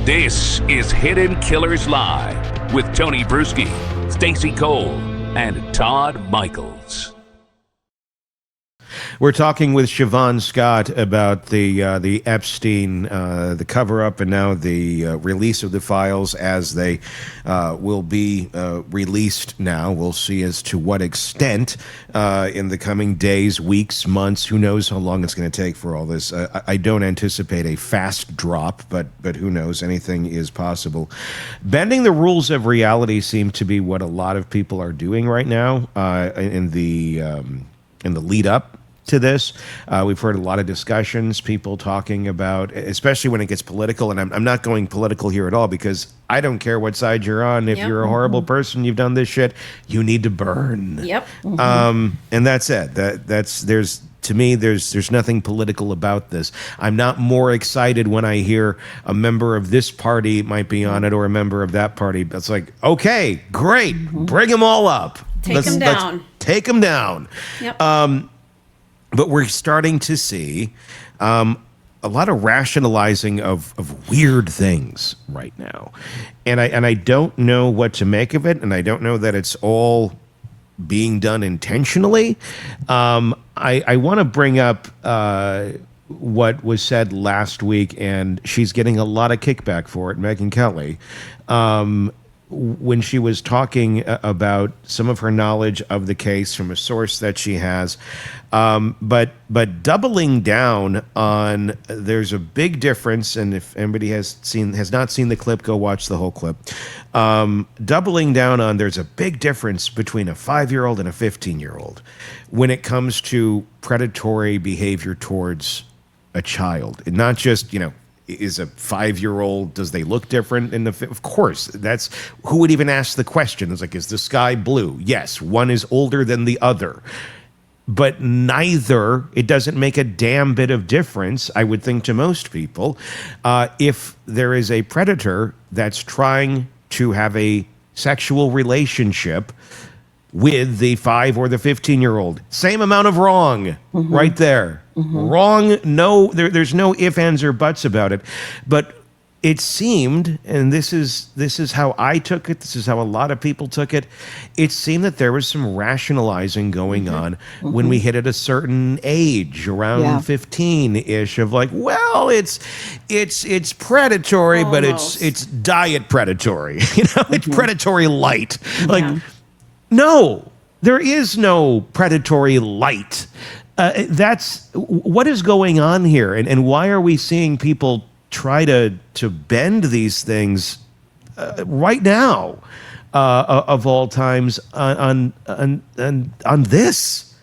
This is Hidden Killers Live with Tony Brueski, Stacey Cole, and Todd Michaels. We're talking with Shavaun Scott about the Epstein, the cover-up, and now the release of the files as they will be released now. We'll see as to what extent in the coming days, weeks, months. Who knows how long it's going to take for all this. I don't anticipate a fast drop, but who knows? Anything is possible. Bending the rules of reality seem to be what a lot of people are doing right now in the lead-up to this. We've heard a lot of discussions, people talking about, especially when it gets political, and I'm not going political here at all because I don't care what side you're on. If you're a horrible person, you've done this shit, you need to burn. Yep. And that's it. To me, there's nothing political about this. I'm not more excited when I hear a member of this party might be on it or a member of that party. It's like, okay, great, bring them all up. Take them down. Take them down. Yep. But we're starting to see a lot of rationalizing of weird things right now. And I don't know what to make of it, and I don't know that it's all being done intentionally. I want to bring up what was said last week, and she's getting a lot of kickback for it, Megyn Kelly. When she was talking about some of her knowledge of the case from a source that she has, but doubling down on, there's a big difference, and if anybody has not seen the clip, go watch the whole clip. Doubling down on, there's a big difference between a 5-year-old and a 15-year-old when it comes to predatory behavior towards a child, and not just, is a 5-year-old, does they look different of course, that's who would even ask the question. It's like, is the sky blue? Yes, one is older than the other, but it doesn't make a damn bit of difference, I would think, to most people, if there is a predator that's trying to have a sexual relationship with the 5 or the 15-year-old. Same amount of wrong right there. Wrong, no, there's no ifs, ands, or buts about it. But it seemed, and this is how I took it, this is how a lot of people took it, it seemed that there was some rationalizing going on when we hit at a certain age, around 15-ish, of like, well, it's predatory, but it's diet predatory. It's predatory light. Like, no, there is no predatory light. That's what is going on here, and why are we seeing people try to bend these things right now, of all times, on this?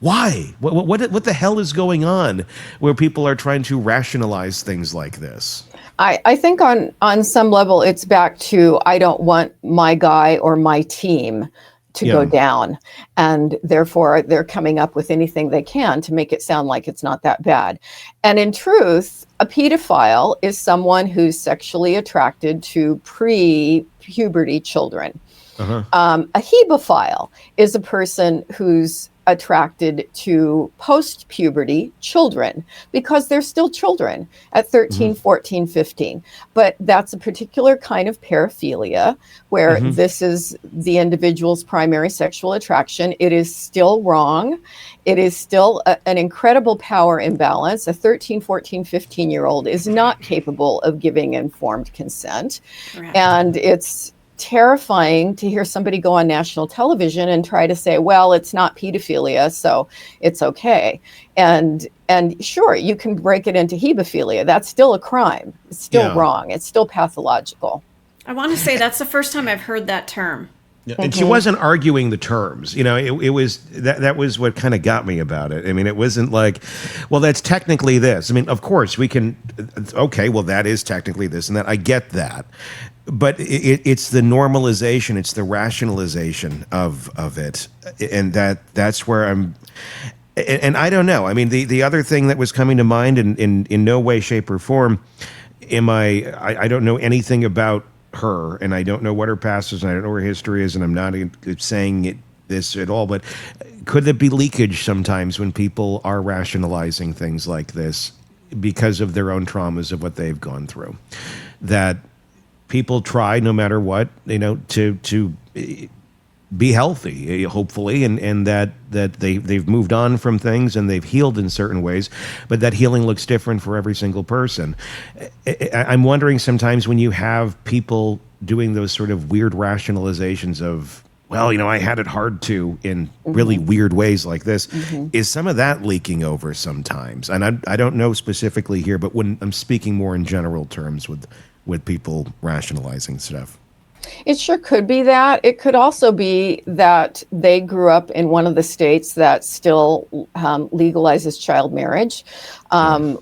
Why? What the hell is going on where people are trying to rationalize things like this? I think on some level it's back to, I don't want my guy or my team to go down, and therefore they're coming up with anything they can to make it sound like it's not that bad. And in truth, a pedophile is someone who's sexually attracted to pre-puberty children. A hebephile is a person who's attracted to post-puberty children because they're still children at 13, 14, 15. But that's a particular kind of paraphilia where this is the individual's primary sexual attraction. It is still wrong. It is still an incredible power imbalance. A 13, 14, 15-year-old is not capable of giving informed consent. Correct. And it's terrifying to hear somebody go on national television and try to say, well, it's not pedophilia, so it's okay. And sure, you can break it into hebephilia. That's still a crime. It's still wrong. It's still pathological. I want to say that's the first time I've heard that term. And she wasn't arguing the terms. It was that was what kind of got me about it. I mean, it wasn't like, well, that's technically this. I mean, of course we can, okay, well, that is technically this and that. I get that. But it's the normalization, it's the rationalization of it. And that's where I'm, and I don't know. I mean, the other thing that was coming to mind in no way, shape, or form, I don't know anything about her, and I don't know what her past is, and I don't know her history is, and I'm not saying this at all, but could there be leakage sometimes when people are rationalizing things like this because of their own traumas of what they've gone through? that people try no matter what, to be healthy, hopefully, and that they've moved on from things and they've healed in certain ways, but that healing looks different for every single person. I'm wondering sometimes when you have people doing those sort of weird rationalizations of, well, I had it hard too in really weird ways like this. Is some of that leaking over sometimes? And I don't know specifically here, but when I'm speaking more in general terms with people rationalizing stuff. It sure could be that. It could also be that they grew up in one of the states that still legalizes child marriage.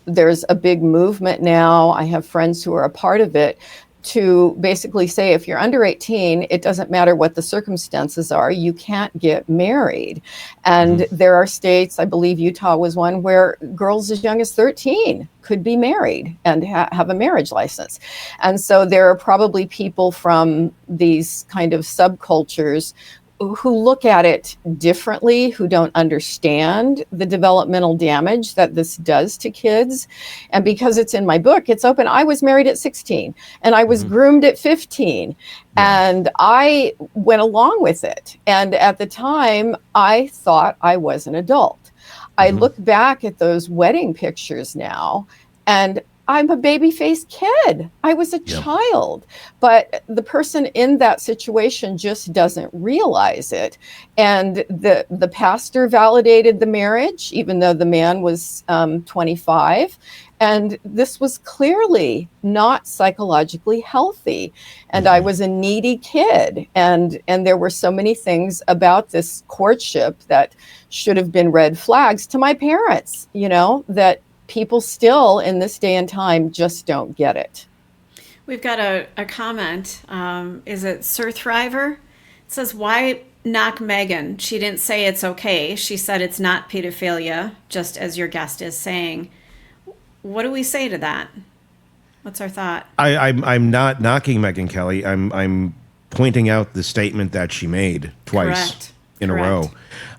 There's a big movement now. I have friends who are a part of it to basically say if you're under 18, it doesn't matter what the circumstances are, you can't get married. And there are states, I believe Utah was one, where girls as young as 13 could be married and have a marriage license. And so there are probably people from these kind of subcultures who look at it differently, who don't understand the developmental damage that this does to kids. And because it's in my book, it's open. I was married at 16 and I was groomed at 15 and I went along with it. And at the time, I thought I was an adult. I look back at those wedding pictures now and I'm a baby-faced kid. I was a child, but the person in that situation just doesn't realize it. And the pastor validated the marriage, even though the man was 25. And this was clearly not psychologically healthy. And I was a needy kid. And there were so many things about this courtship that should have been red flags to my parents, that people still in this day and time just don't get it. We've got a comment. Is it Sir Thriver? It says, why knock Megan? She didn't say it's okay. She said it's not pedophilia, just as your guest is saying. What do we say to that? What's our thought? I'm not knocking Megyn Kelly. I'm pointing out the statement that she made twice in a row.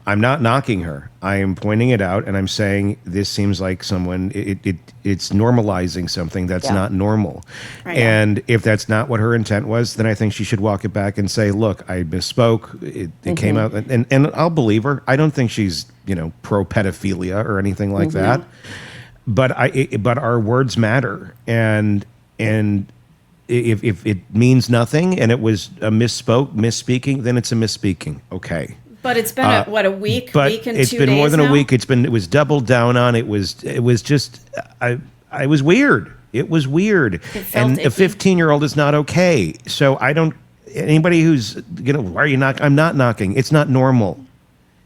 I'm not knocking her. I am pointing it out, and I'm saying this seems like someone. It's normalizing something that's not normal. Right. And if that's not what her intent was, then I think she should walk it back and say, "Look, I misspoke. It came out," and I'll believe her. I don't think she's pro pedophilia or anything like that. But but our words matter, and if it means nothing and it was a misspeaking, then it's a misspeaking. Okay. But it's been a week, but week and 2 days. It's been more than now? a week. It was doubled down on. It was just I was weird. It was weird. And a 15-year-old is not okay. So I don't. Anybody who's why are you knocking? I'm not knocking. It's not normal,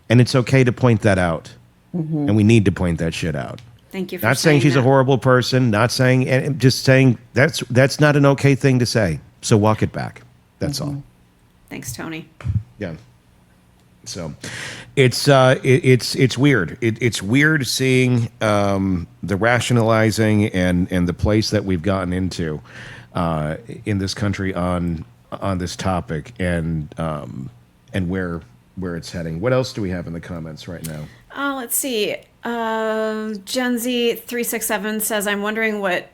and it's okay to point that out, and we need to point that shit out. Thank you for not saying she's that. a horrible person. Not saying, and just saying that's not an okay thing to say. So walk it back. That's all. Thanks, Tony. Yeah. So, it's weird. It's weird seeing the rationalizing and the place that we've gotten into in this country on this topic and where it's heading. What else do we have in the comments right now? Let's see. Gen Z 367 says, "I'm wondering what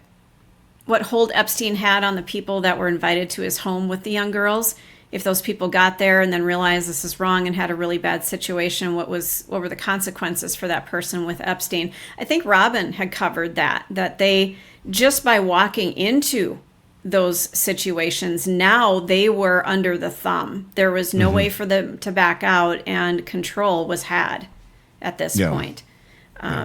hold Epstein had on the people that were invited to his home with the young girls." If those people got there and then realized this is wrong and had a really bad situation, what were the consequences for that person with Epstein? I think Robin had covered that they, just by walking into those situations, now they were under the thumb. There was no way for them to back out, and control was had at this point.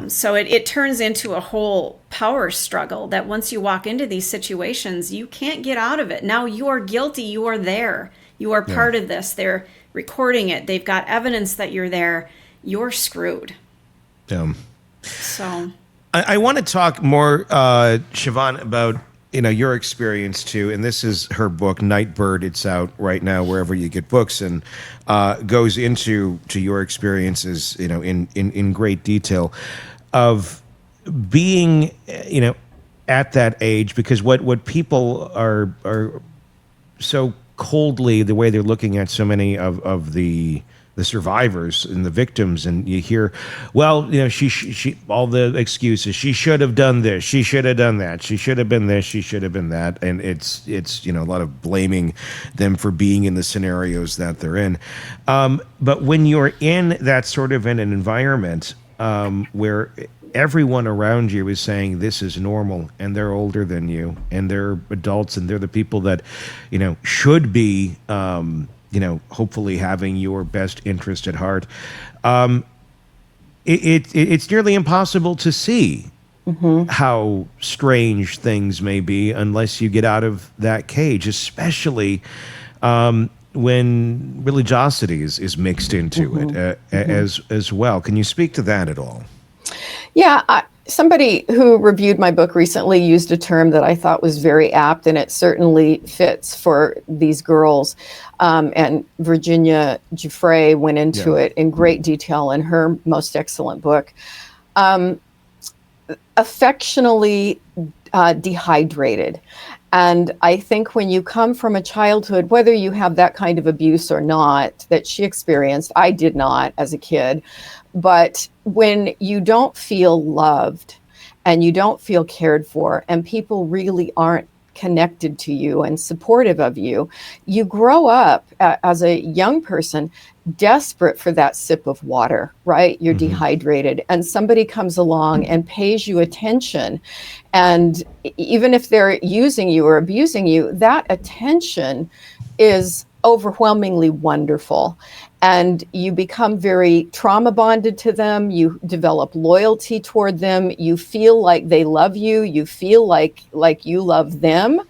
So it turns into a whole power struggle that once you walk into these situations, you can't get out of it. Now you are guilty. You are there. You are part of this. They're recording it. They've got evidence that you're there. You're screwed. So I want to talk more, Shavaun, about your experience too. And this is her book, Nightbird. It's out right now wherever you get books, and goes into your experiences, in great detail of being, at that age. Because what people are so coldly, the way they're looking at so many of the the survivors and the victims, and you hear, well, she all the excuses. She should have done this. She should have done that. She should have been this. She should have been that. And it's a lot of blaming them for being in the scenarios that they're in. But when you're in that sort of an environment where everyone around you is saying this is normal, and they're older than you, and they're adults, and they're the people that should be hopefully having your best interest at heart. It's nearly impossible to see how strange things may be unless you get out of that cage, especially when religiosity is mixed into it as well. Can you speak to that at all? Yeah, somebody who reviewed my book recently used a term that I thought was very apt, and it certainly fits for these girls. And Virginia Giuffre went into it in great detail in her most excellent book. Affectionately dehydrated. And I think when you come from a childhood, whether you have that kind of abuse or not that she experienced, I did not as a kid, but when you don't feel loved and you don't feel cared for, and people really aren't connected to you and supportive of you, you grow up as a young person desperate for that sip of water, right? You're dehydrated, and somebody comes along and pays you attention. And even if they're using you or abusing you, that attention is overwhelmingly wonderful. And you become very trauma bonded to them. You develop loyalty toward them. You feel like they love you. You feel like you love them.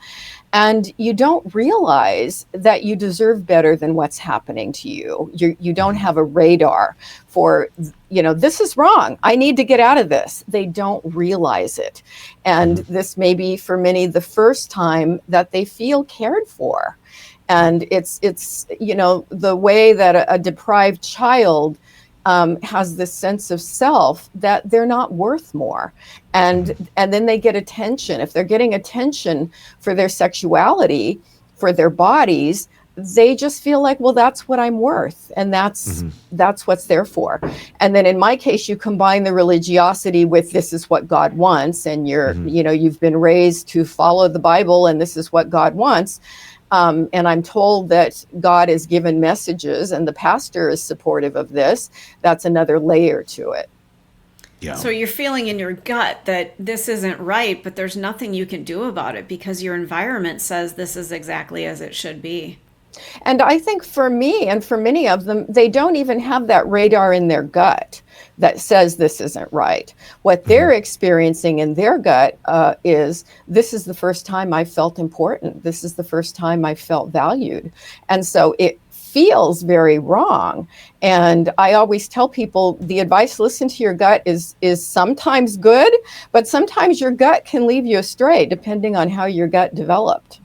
And you don't realize that you deserve better than what's happening to you. You don't have a radar for, this is wrong. I need to get out of this. They don't realize it. And this may be for many the first time that they feel cared for. And it's the way that a deprived child has this sense of self that they're not worth more. And then they get attention. If they're getting attention for their sexuality, for their bodies, they just feel like, well, that's what I'm worth. And that's what's there for. And then in my case, you combine the religiosity with this is what God wants. And you've been raised to follow the Bible, and this is what God wants. And I'm told that God has given messages, and the pastor is supportive of this. That's another layer to it. Yeah. So you're feeling in your gut that this isn't right, but there's nothing you can do about it because your environment says this is exactly as it should be. And I think for me and for many of them, they don't even have that radar in their gut that says this isn't right. What they're experiencing in their gut is, this is the first time I felt important. This is the first time I felt valued. And so it feels very wrong. And I always tell people the advice, listen to your gut, is sometimes good, but sometimes your gut can lead you astray depending on how your gut developed.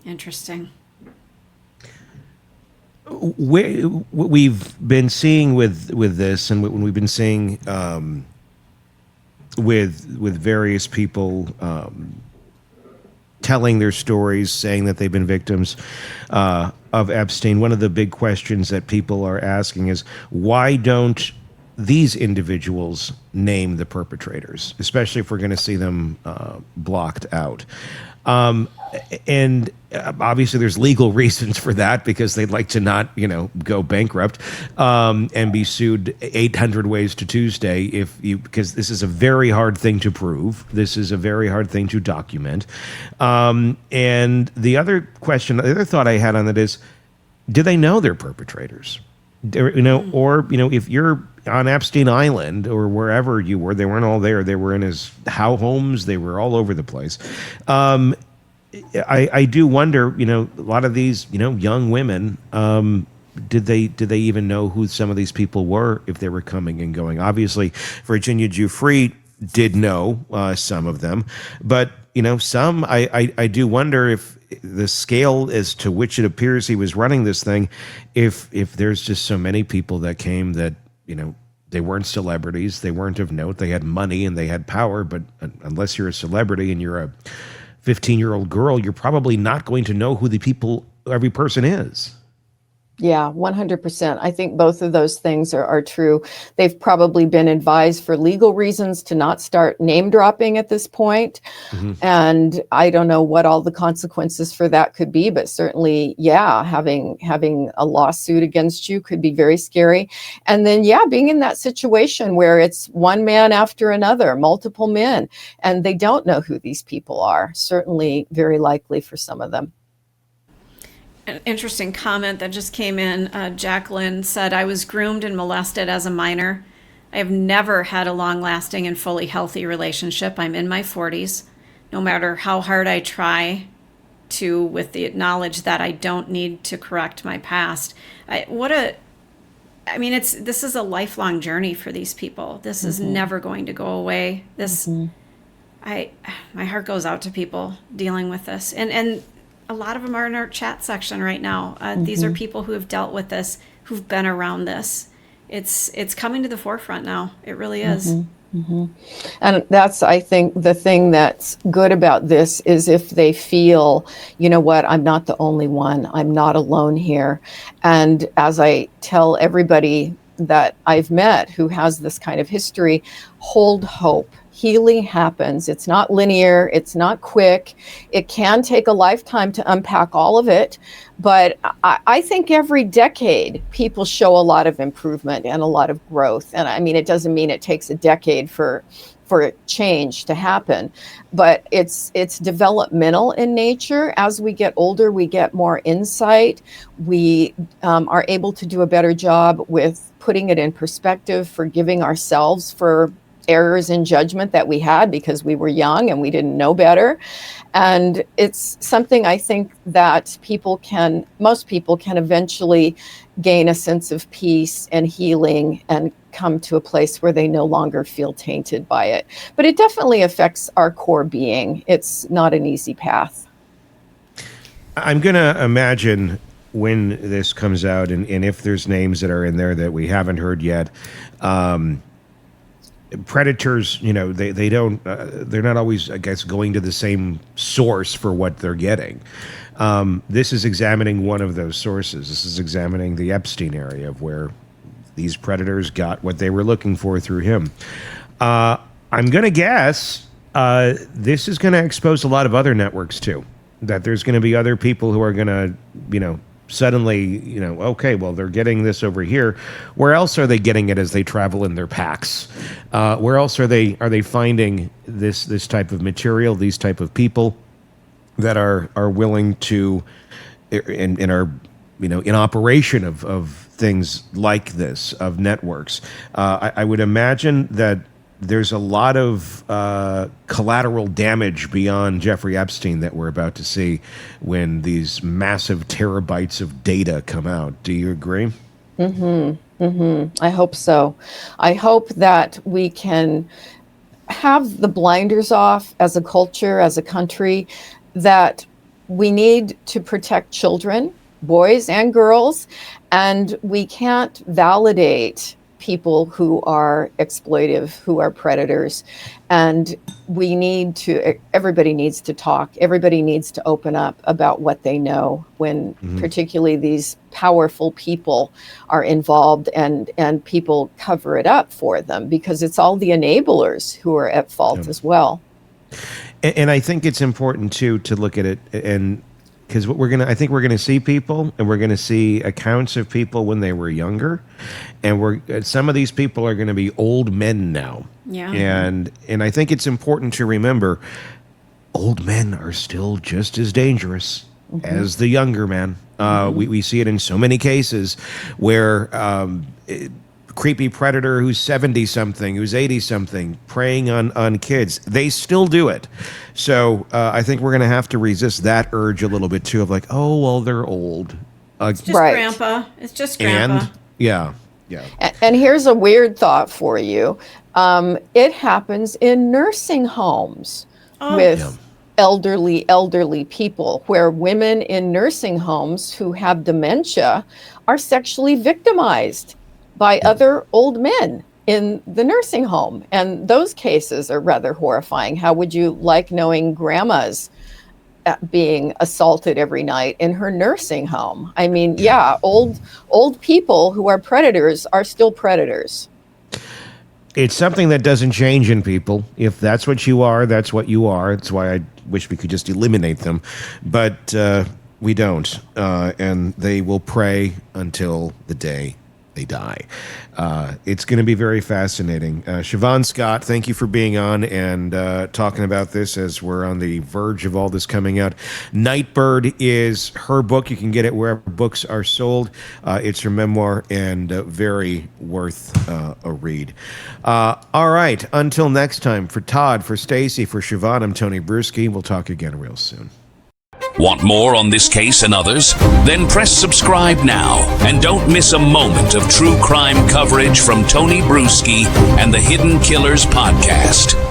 Interesting. What we've been seeing with this, and what we've been seeing with various people telling their stories, saying that they've been victims of Epstein, one of the big questions that people are asking is, why don't these individuals name the perpetrators, especially if we're going to see them blocked out? And obviously there's legal reasons for that, because they'd like to not, go bankrupt and be sued 800 ways to Tuesday because this is a very hard thing to prove. This is a very hard thing to document. And the other thought I had on that is, do they know they're perpetrators? Or if you're on Epstein Island or wherever you were, they weren't all there. They were in his homes. They were all over the place. I do wonder, a lot of these, young women, did they even know who some of these people were if they were coming and going? Obviously, Virginia Giuffre did know some of them, but some I do wonder if the scale as to which it appears he was running this thing, if there's just so many people that came that they weren't celebrities, they weren't of note, they had money and they had power, but unless you're a celebrity and you're a 15-year-old girl, you're probably not going to know who every person is. Yeah, 100%. I think both of those things are true. They've probably been advised for legal reasons to not start name dropping at this point. Mhm. And I don't know what all the consequences for that could be, but certainly, yeah, having a lawsuit against you could be very scary. And then, yeah, being in that situation where it's one man after another, multiple men, and they don't know who these people are, certainly very likely for some of them. An interesting comment that just came in. Jacqueline said, I was groomed and molested as a minor. I have never had a long lasting and fully healthy relationship. I'm in my 40s. No matter how hard I try to, with the knowledge that I don't need to correct my past. This is a lifelong journey for these people. This is never going to go away. My heart goes out to people dealing with this. And a lot of them are in our chat section right now. These are people who have dealt with this, who've been around this. It's coming to the forefront now. It really is. And that's, I think, the thing that's good about this is if they feel, you know what, I'm not the only one. I'm not alone here. And as I tell everybody that I've met who has this kind of history, hold hope. Healing happens. It's not linear. It's not quick. It can take a lifetime to unpack all of it. But I think every decade people show a lot of improvement and a lot of growth. And I mean, it doesn't mean it takes a decade for change to happen, but it's developmental in nature. As we get older, we get more insight. We are able to do a better job with putting it in perspective, forgiving ourselves for errors in judgment that we had because we were young and we didn't know better. And it's something I think that most people can eventually gain a sense of peace and healing and come to a place where they no longer feel tainted by it. But it definitely affects our core being. It's not an easy path. I'm going to imagine when this comes out, and if there's names that are in there that we haven't heard yet, predators, they don't, they're not always, I guess, going to the same source for what they're getting. This is examining one of those sources. This is examining the Epstein area of where these predators got what they were looking for through him. I'm going to guess this is going to expose a lot of other networks too, that there's going to be other people who are going to, suddenly, okay, well, they're getting this over here. Where else are they getting it as they travel in their packs? Where else are they finding this type of material, these type of people that are willing to, and are, in operation of things like this, of networks? I would imagine that there's a lot of collateral damage beyond Jeffrey Epstein that we're about to see when these massive terabytes of data come out. Do you agree? I hope so. I hope that we can have the blinders off as a culture, as a country, that we need to protect children, boys and girls, and we can't validate people who are exploitive, who are predators. And everybody needs to talk. Everybody needs to open up about what they know when particularly these powerful people are involved, and people cover it up for them because it's all the enablers who are at fault as well. And I think it's important too to look at it, and because I think we're gonna see people, and we're gonna see accounts of people when they were younger, and some of these people are gonna be old men now. Yeah. And I think it's important to remember, old men are still just as dangerous as the younger men. We see it in so many cases where creepy predator who's 70-something, who's 80-something, preying on kids. They still do it. So I think we're going to have to resist that urge a little bit, too, of like, oh, well, they're old. It's just grandpa. It's just grandpa. And, yeah. And here's a weird thought for you. It happens in nursing homes with elderly people, where women in nursing homes who have dementia are sexually victimized by other old men in the nursing home. And those cases are rather horrifying. How would you like knowing grandmas being assaulted every night in her nursing home. I mean, yeah, old people who are predators are still predators. It's something that doesn't change in people. If that's what you are, that's what you are. That's why I wish we could just eliminate them. But we don't. And they will prey until the day they die. It's going to be very fascinating. Shavaun Scott, thank you for being on and talking about this as we're on the verge of all this coming out. Nightbird is her book. You can get it wherever books are sold. It's her memoir and very worth a read. All right. Until next time, for Todd, for Stacy, for Shavaun, I'm Tony Brueski. We'll talk again real soon. Want more on this case and others? Then press subscribe now and don't miss a moment of true crime coverage from Tony Brueski and the Hidden Killers podcast.